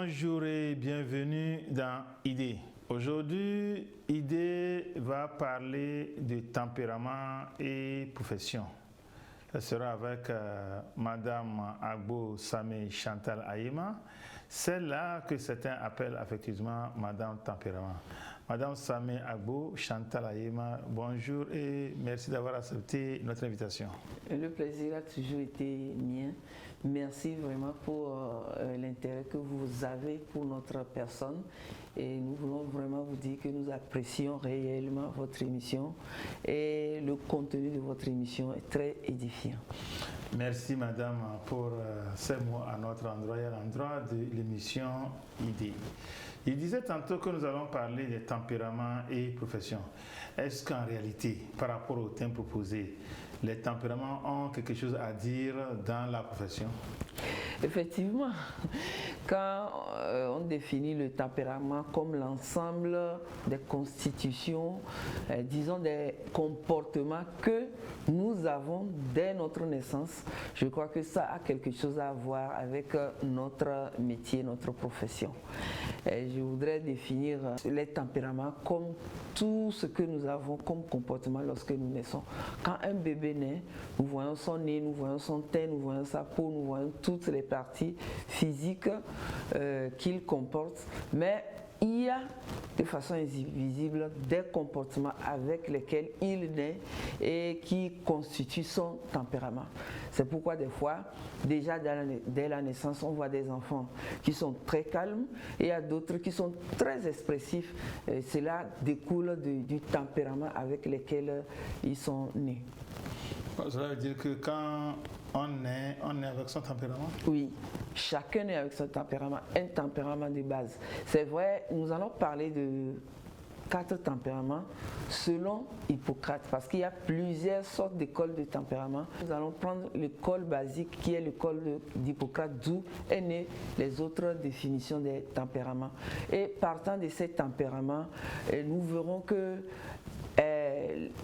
Bonjour et bienvenue dans Idée. Aujourd'hui, Idée va parler de tempérament et profession. Ce sera avec Madame Agbo Samé Chantal Ayema, celle-là que certains appellent affectueusement Madame Tempérament. Madame Samé Agbo Chantal Ayema, bonjour et merci d'avoir accepté notre invitation. Le plaisir a toujours été mien. Merci vraiment pour l'intérêt que vous avez pour notre personne et nous voulons vraiment vous dire que nous apprécions réellement votre émission et le contenu de votre émission est très édifiant. Merci Madame pour ces mots à notre endroit et à l'endroit de l'émission Idée. Il disait tantôt que nous allons parler des tempéraments et professions. Est-ce qu'en réalité, par rapport au thème proposé, les tempéraments ont quelque chose à dire dans la profession? Effectivement, quand on définit le tempérament comme l'ensemble des constitutions, disons des comportements que nous avons dès notre naissance, je crois que ça a quelque chose à voir avec notre métier, notre profession. Et je voudrais définir les tempéraments comme tout ce que nous avons comme comportement lorsque nous naissons. Quand un bébé naît, nous voyons son nez, nous voyons son teint, nous voyons sa peau, nous voyons toutes les parties physiques qu'il comporte, mais il y a de façon invisible des comportements avec lesquels il naît et qui constituent son tempérament. C'est pourquoi des fois, déjà dès la naissance, on voit des enfants qui sont très calmes et il y a d'autres qui sont très expressifs. Et cela découle du tempérament avec lequel ils sont nés. Cela veut dire que quand on est avec son tempérament? Oui, chacun est avec son tempérament, un tempérament de base. C'est vrai, nous allons parler de 4 tempéraments selon Hippocrate, parce qu'il y a plusieurs sortes d'écoles de tempérament. Nous allons prendre l'école basique qui est l'école d'Hippocrate, d'où est née les autres définitions des tempéraments. Et partant de ces tempéraments, nous verrons que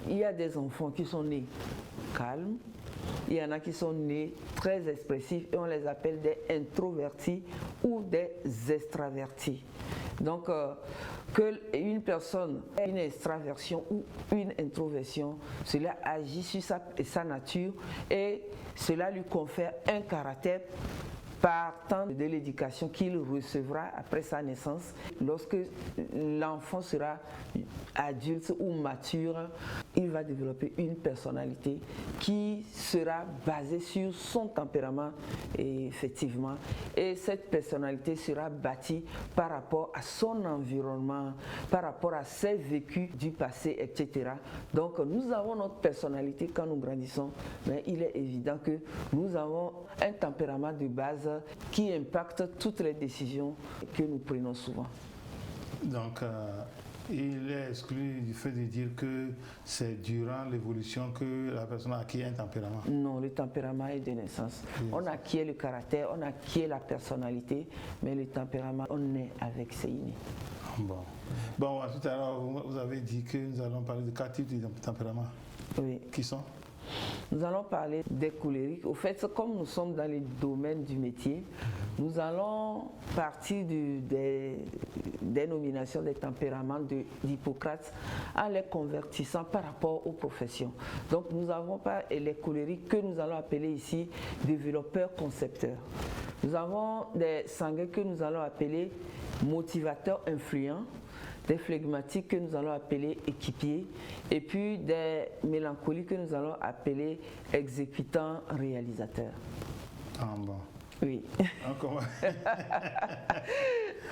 il y a des enfants qui sont nés calmes, il y en a qui sont nés très expressifs et on les appelle des introvertis ou des extravertis. Donc, qu'une personne ait une extraversion ou une introversion, cela agit sur sa nature et cela lui confère un caractère partant de l'éducation qu'il recevra après sa naissance. Lorsque l'enfant sera adulte ou mature, il va développer une personnalité qui sera basée sur son tempérament, effectivement. Et cette personnalité sera bâtie par rapport à son environnement, par rapport à ses vécus du passé, etc. Donc nous avons notre personnalité quand nous grandissons, mais il est évident que nous avons un tempérament de base qui impacte toutes les décisions que nous prenons souvent. Donc, il est exclu du fait de dire que c'est durant l'évolution que la personne acquiert un tempérament? Non, le tempérament est de naissance. Oui. On acquiert le caractère, on acquiert la personnalité, mais le tempérament, on est avec ses innés. Bon, tout à l'heure, vous avez dit que nous allons parler de 4 types de tempéraments. Oui. Qui sont? Nous allons parler des colériques. Au fait, comme nous sommes dans les domaines du métier, nous allons partir des dénominations des tempéraments d'Hippocrate en les convertissant par rapport aux professions. Donc nous n'avons pas les colériques que nous allons appeler ici développeurs concepteurs. Nous avons des sanguins que nous allons appeler motivateurs influents, des flegmatiques que nous allons appeler équipiers, et puis des mélancoliques que nous allons appeler exécutants réalisateurs. Ah bon. Oui.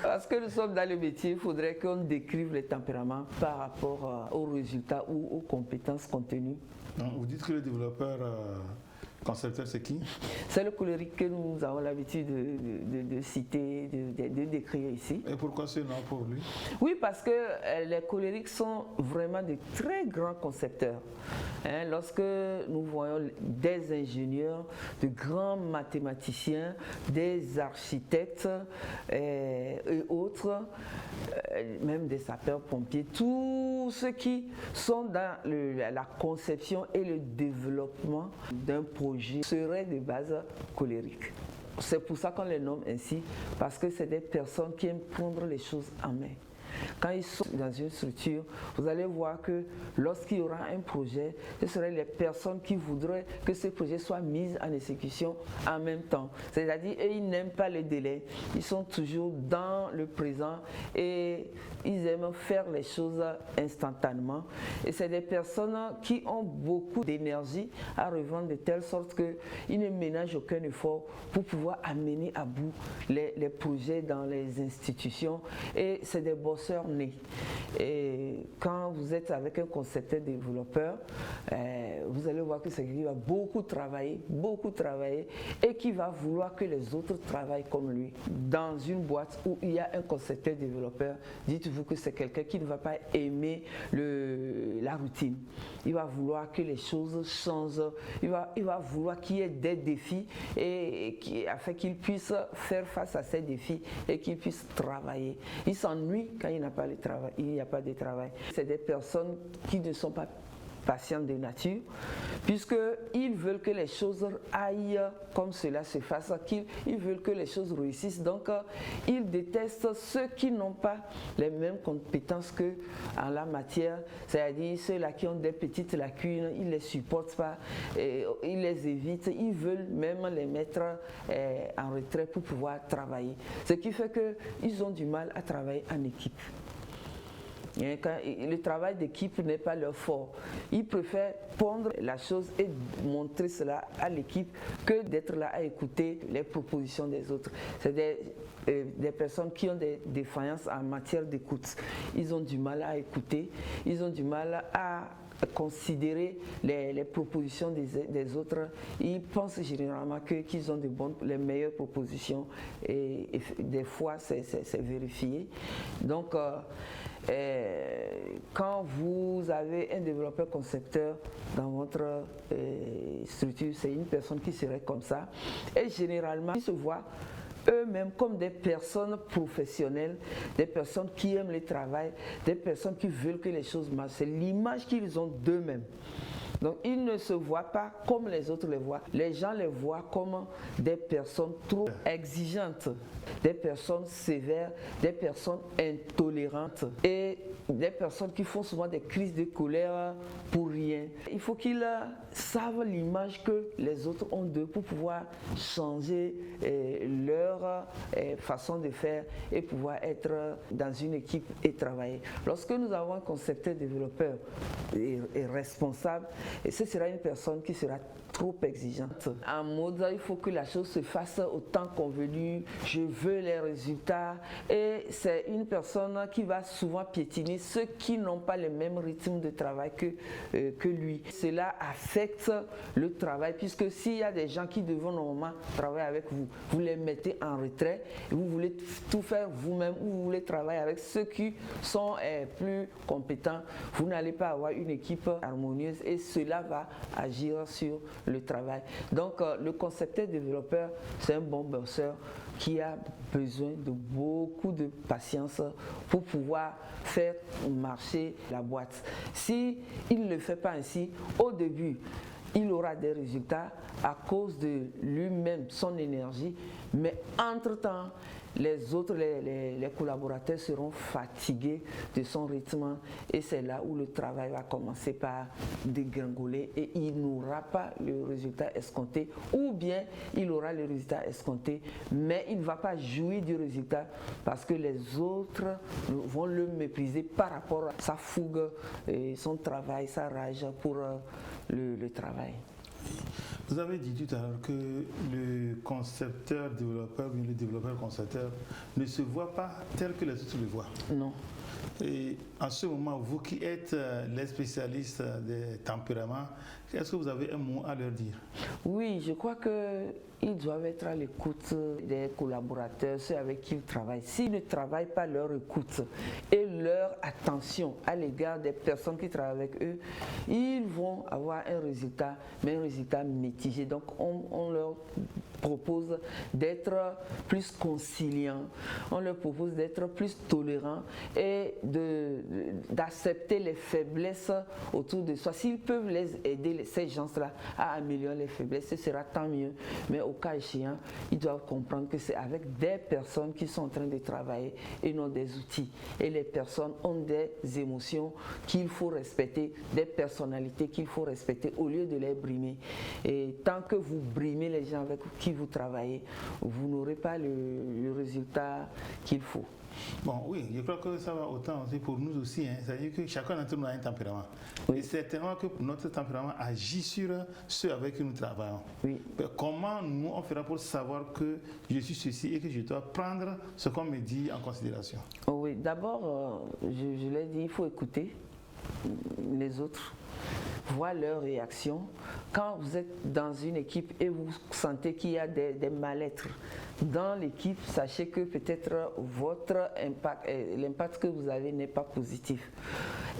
Parce que nous sommes dans le métier, il faudrait qu'on décrive les tempéraments par rapport aux résultats ou aux compétences contenues. Donc, vous dites que le développeur concepteur, c'est qui? C'est le colérique que nous avons l'habitude de citer, de décrire ici. Et pourquoi ce nom pour lui? Oui, parce que les colériques sont vraiment de très grands concepteurs. Lorsque nous voyons des ingénieurs, de grands mathématiciens, des architectes et autres, même des sapeurs-pompiers, tous ceux qui sont dans la conception et le développement d'un projet seraient de base colérique. c'est pour ça qu'on les nomme ainsi, parce que c'est des personnes qui aiment prendre les choses en main. Quand ils sont dans une structure, vous allez voir que lorsqu'il y aura un projet, ce seraient les personnes qui voudraient que ce projet soit mis en exécution en même temps. C'est-à-dire, ils n'aiment pas les délais, ils sont toujours dans le présent et ils aiment faire les choses instantanément. Et c'est des personnes qui ont beaucoup d'énergie à revendre de telle sorte qu'ils ne ménagent aucun effort pour pouvoir amener à bout les projets dans les institutions. Et c'est des bosseurs nés. Et quand vous êtes avec un concepteur développeur, vous allez voir que c'est quelqu'un qui va beaucoup travailler et qui va vouloir que les autres travaillent comme lui. Dans une boîte où il y a un concepteur développeur, dites-vous que c'est quelqu'un qui ne va pas aimer la routine. Il va vouloir que les choses changent, il va vouloir qu'il y ait des défis afin qu'il puisse faire face à ces défis et qu'il puisse travailler. Il s'ennuie quand il n'y a pas de travail. C'est des personnes qui ne sont pas patientes de nature, puisqu'ils veulent que les choses aillent comme cela se fasse, ils veulent que les choses réussissent. Donc, ils détestent ceux qui n'ont pas les mêmes compétences qu'en la matière, c'est-à-dire ceux-là qui ont des petites lacunes, ils ne les supportent pas, ils les évitent, ils veulent même les mettre en retrait pour pouvoir travailler. Ce qui fait qu'ils ont du mal à travailler en équipe. Le travail d'équipe n'est pas leur fort. Ils préfèrent prendre la chose et montrer cela à l'équipe que d'être là à écouter les propositions des autres. C'est des personnes qui ont des défaillances en matière d'écoute. Ils ont du mal à écouter, ils ont du mal à considérer les propositions des autres. Ils pensent généralement qu'ils ont les meilleures propositions et des fois c'est vérifié. Donc quand vous avez un développeur concepteur dans votre structure, c'est une personne qui serait comme ça et généralement ils se voient eux-mêmes comme des personnes professionnelles, des personnes qui aiment le travail, des personnes qui veulent que les choses marchent. C'est l'image qu'ils ont d'eux-mêmes. Donc ils ne se voient pas comme les autres les voient. Les gens les voient comme des personnes trop exigeantes, des personnes sévères, des personnes intolérantes et des personnes qui font souvent des crises de colère pour rien. Il faut qu'ils savent l'image que les autres ont d'eux pour pouvoir changer leur façon de faire et pouvoir être dans une équipe et travailler. Lorsque nous avons un concepteur développeur et responsable, et ce sera une personne qui sera trop exigeante. En mode, il faut que la chose se fasse au temps convenu, je veux les résultats. Et c'est une personne qui va souvent piétiner ceux qui n'ont pas le même rythme de travail que lui. Cela affecte le travail, puisque s'il y a des gens qui devront normalement travailler avec vous, vous les mettez en retrait, et vous voulez tout faire vous-même, ou vous voulez travailler avec ceux qui sont plus compétents, vous n'allez pas avoir une équipe harmonieuse et cela va agir sur le travail. Donc le concepteur développeur, c'est un bon bosseur qui a besoin de beaucoup de patience pour pouvoir faire marcher la boîte. Si il ne le fait pas ainsi, au début, il aura des résultats à cause de lui-même, son énergie, mais entre-temps, les autres, les collaborateurs seront fatigués de son rythme et c'est là où le travail va commencer par dégringoler et il n'aura pas le résultat escompté ou bien il aura le résultat escompté mais il ne va pas jouir du résultat parce que les autres vont le mépriser par rapport à sa fougue, et son travail, sa rage pour le travail. Vous avez dit tout à l'heure que le concepteur développeur, ou le développeur concepteur ne se voit pas tel que les autres le voient. Non. Et en ce moment, vous qui êtes les spécialistes des tempéraments, est-ce que vous avez un mot à leur dire? Oui, je crois qu'ils doivent être à l'écoute des collaborateurs, ceux avec qui ils travaillent. S'ils ne travaillent pas leur écoute et leur attention à l'égard des personnes qui travaillent avec eux, ils vont avoir un résultat, mais un résultat mitigé. Donc on leur propose d'être plus conciliants, on leur propose d'être plus tolérants et d'accepter les faiblesses autour de soi. S'ils peuvent les aider, ces gens-là, à améliorer les faiblesses, ce sera tant mieux. Mais au cas échéant, ils doivent comprendre que c'est avec des personnes qui sont en train de travailler et non des outils. Et les personnes ont des émotions qu'il faut respecter, des personnalités qu'il faut respecter au lieu de les brimer. Et tant que vous brimez les gens avec qui vous travaillez, vous n'aurez pas le résultat qu'il faut. Bon, oui, je crois que ça va autant aussi pour nous aussi. Hein. C'est-à-dire que chacun d'entre nous a un tempérament. Oui. Et certainement que notre tempérament agit sur ceux avec qui nous travaillons. Oui. Mais comment nous, on fera pour savoir que je suis ceci et que je dois prendre ce qu'on me dit en considération? Oui, d'abord, je l'ai dit, il faut écouter les autres, voir leurs réactions. Quand vous êtes dans une équipe et vous sentez qu'il y a des mal-être dans l'équipe, sachez que peut-être votre impact, l'impact que vous avez n'est pas positif.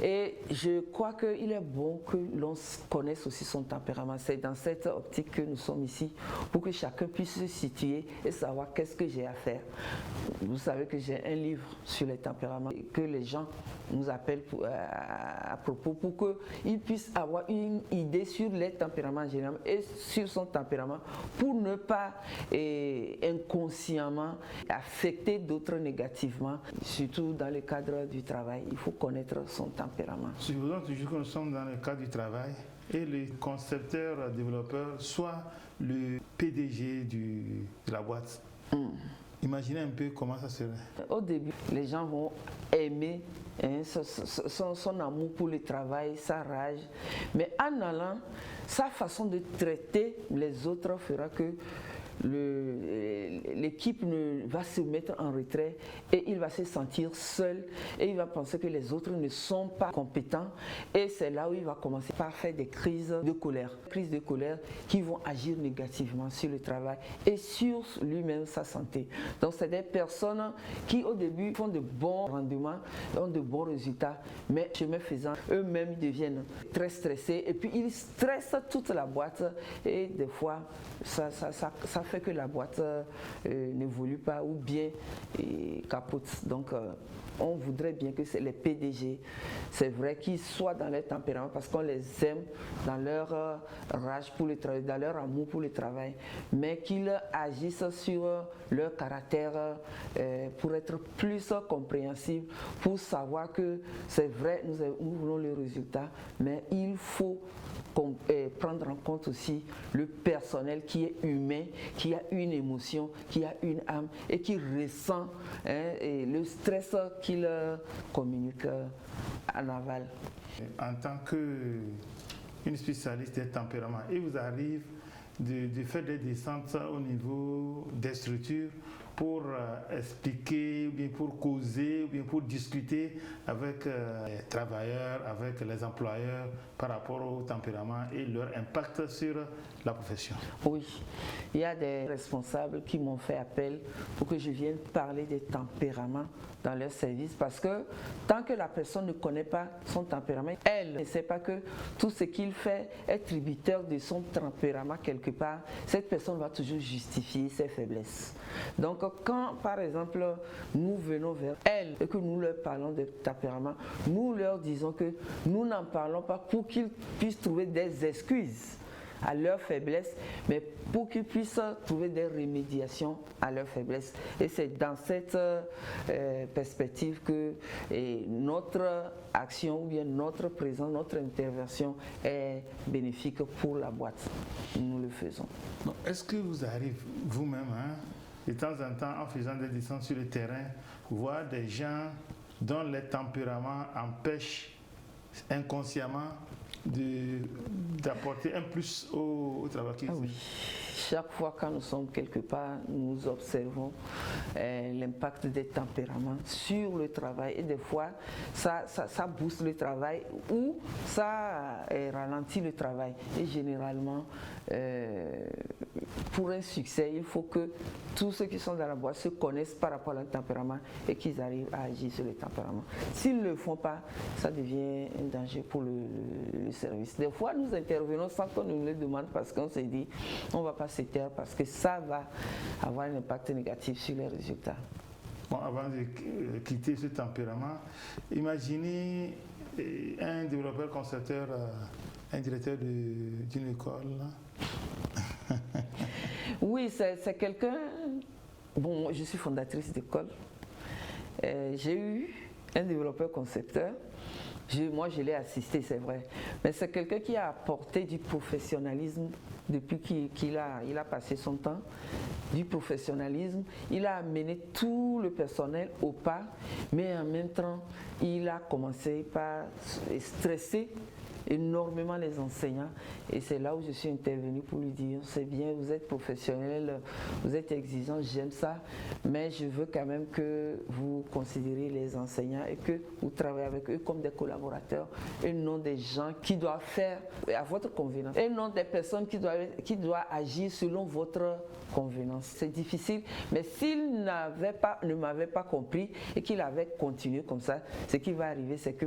Et je crois qu'il est bon que l'on connaisse aussi son tempérament. C'est dans cette optique que nous sommes ici, pour que chacun puisse se situer et savoir qu'est-ce que j'ai à faire. Vous savez que j'ai un livre sur les tempéraments que les gens nous appellent à propos pour qu'ils puissent avoir une idée sur les tempéraments généralement et sur son tempérament pour ne pas inconsciemment affecter d'autres négativement, surtout dans le cadre du travail. Il faut connaître son tempérament. Supposons toujours que nous sommes dans le cadre du travail et le concepteur, développeur, soit le PDG de la boîte. Imaginez un peu comment ça serait. Au début, les gens vont aimer son amour pour le travail, sa rage. Mais en allant, sa façon de traiter les autres fera que l'équipe va se mettre en retrait et il va se sentir seul et il va penser que les autres ne sont pas compétents et c'est là où il va commencer par faire des crises de colère qui vont agir négativement sur le travail et sur lui-même, sa santé. Donc c'est des personnes qui au début font de bons rendements, ont de bons résultats, mais chemin faisant, eux-mêmes deviennent très stressés et puis ils stressent toute la boîte et des fois ça fait que la boîte n'évolue pas ou bien capote. Donc on voudrait bien que les PDG, c'est vrai qu'ils soient dans leur tempérament parce qu'on les aime, dans leur rage pour le travail, dans leur amour pour le travail, mais qu'ils agissent sur leur caractère pour être plus compréhensibles, pour savoir que c'est vrai, nous voulons le résultat, mais il faut prendre en compte aussi le personnel qui est humain, qui a une émotion, qui a une âme et qui ressent et le stress qu'il communique en aval. En tant qu'une spécialiste des tempéraments, il vous arrive de faire des descentes au niveau des structures pour expliquer, ou bien pour causer, ou bien pour discuter avec les travailleurs, avec les employeurs par rapport au tempérament et leur impact sur la profession. Oui, il y a des responsables qui m'ont fait appel pour que je vienne parler des tempéraments dans leur service parce que tant que la personne ne connaît pas son tempérament, elle ne sait pas que tout ce qu'il fait est tributaire de son tempérament quelque part, cette personne va toujours justifier ses faiblesses. Donc quand par exemple nous venons vers elle et que nous leur parlons de tempérament, nous leur disons que nous n'en parlons pas pour qu'ils puissent trouver des excuses à leur faiblesse, mais pour qu'ils puissent trouver des remédiations à leur faiblesse. Et c'est dans cette perspective que notre action ou bien notre présence, notre intervention est bénéfique pour la boîte. Nous le faisons. Est-ce que vous arrivez vous-même, de temps en temps, en faisant des descentes sur le terrain, voir des gens dont les tempéraments empêchent inconsciemment d'apporter un plus au travail qu'ils font? Oui. Chaque fois quand nous sommes quelque part, nous observons l'impact des tempéraments sur le travail et des fois ça booste le travail ou ça ralentit le travail. Et généralement, pour un succès, il faut que tous ceux qui sont dans la boîte se connaissent par rapport à leur tempérament et qu'ils arrivent à agir sur le tempérament. S'ils ne le font pas, ça devient un danger pour le service. Des fois, nous intervenons sans qu'on nous le demande parce qu'on s'est dit, on ne va pas se taire parce que ça va avoir un impact négatif sur les résultats. Bon, avant de quitter ce tempérament, imaginez un développeur concepteur, un directeur d'une école. Là. Oui, c'est quelqu'un... Bon, je suis fondatrice d'école. J'ai eu un développeur concepteur. Moi, je l'ai assisté, c'est vrai. Mais c'est quelqu'un qui a apporté du professionnalisme depuis qu'il a passé son temps. Du professionnalisme. Il a amené tout le personnel au pas, mais en même temps, il a commencé par stresser énormément les enseignants et c'est là où je suis intervenue pour lui dire c'est bien, vous êtes professionnel, vous êtes exigeant, j'aime ça, mais je veux quand même que vous considérez les enseignants et que vous travaillez avec eux comme des collaborateurs et non des gens qui doivent faire à votre convenance et non des personnes qui doivent agir selon votre convenance. C'est difficile, mais s'il ne m'avait pas compris et qu'il avait continué comme ça, ce qui va arriver, c'est que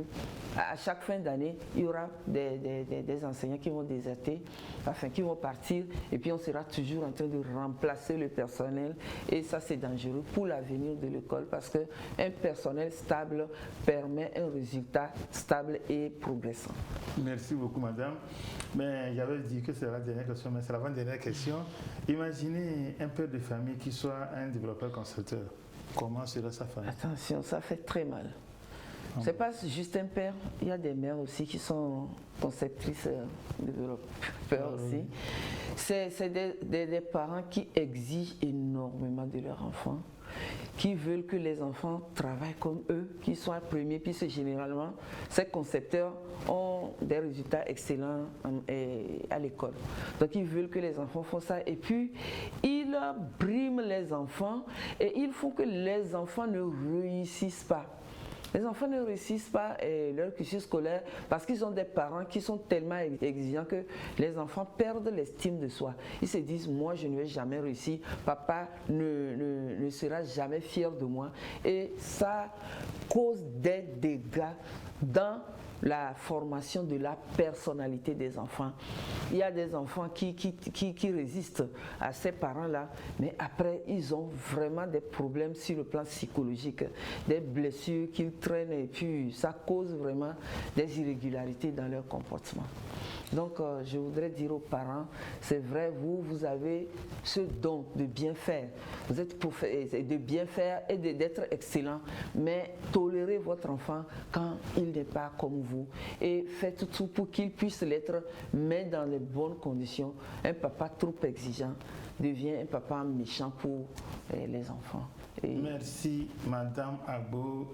à chaque fin d'année, il y aura des enseignants qui vont déserter, enfin qui vont partir, et puis on sera toujours en train de remplacer le personnel, et ça c'est dangereux pour l'avenir de l'école parce qu'un personnel stable permet un résultat stable et progressant. Merci beaucoup, madame. Mais j'avais dit que c'est la dernière question, mais c'est l'avant-dernière question. Imaginez un père de famille qui soit un développeur concepteur. Comment serait sa famille? Attention, ça fait très mal. C'est pas juste un père, il y a des mères aussi qui sont conceptrices, développeurs aussi. C'est des parents qui exigent énormément de leurs enfants, qui veulent que les enfants travaillent comme eux, qu'ils soient premiers, puis généralement, ces concepteurs ont des résultats excellents à l'école. Donc ils veulent que les enfants font ça et puis ils briment les enfants et ils font que les enfants ne réussissent pas. Les enfants ne réussissent pas leur cursus scolaire parce qu'ils ont des parents qui sont tellement exigeants que les enfants perdent l'estime de soi. Ils se disent, moi je ne vais jamais réussir, papa ne sera jamais fier de moi. Et ça cause des dégâts dans la formation de la personnalité des enfants. Il y a des enfants qui résistent à ces parents-là, mais après, ils ont vraiment des problèmes sur le plan psychologique, des blessures qu'ils traînent et puis ça cause vraiment des irrégularités dans leur comportement. Donc, je voudrais dire aux parents, c'est vrai, vous avez ce don de bien faire. Vous êtes de bien faire et d'être excellent, mais tolérez votre enfant quand il n'est pas comme vous et faites tout pour qu'il puisse l'être, mais dans les bonnes conditions. Un papa trop exigeant devient un papa méchant pour les enfants. Merci, Madame Agbo.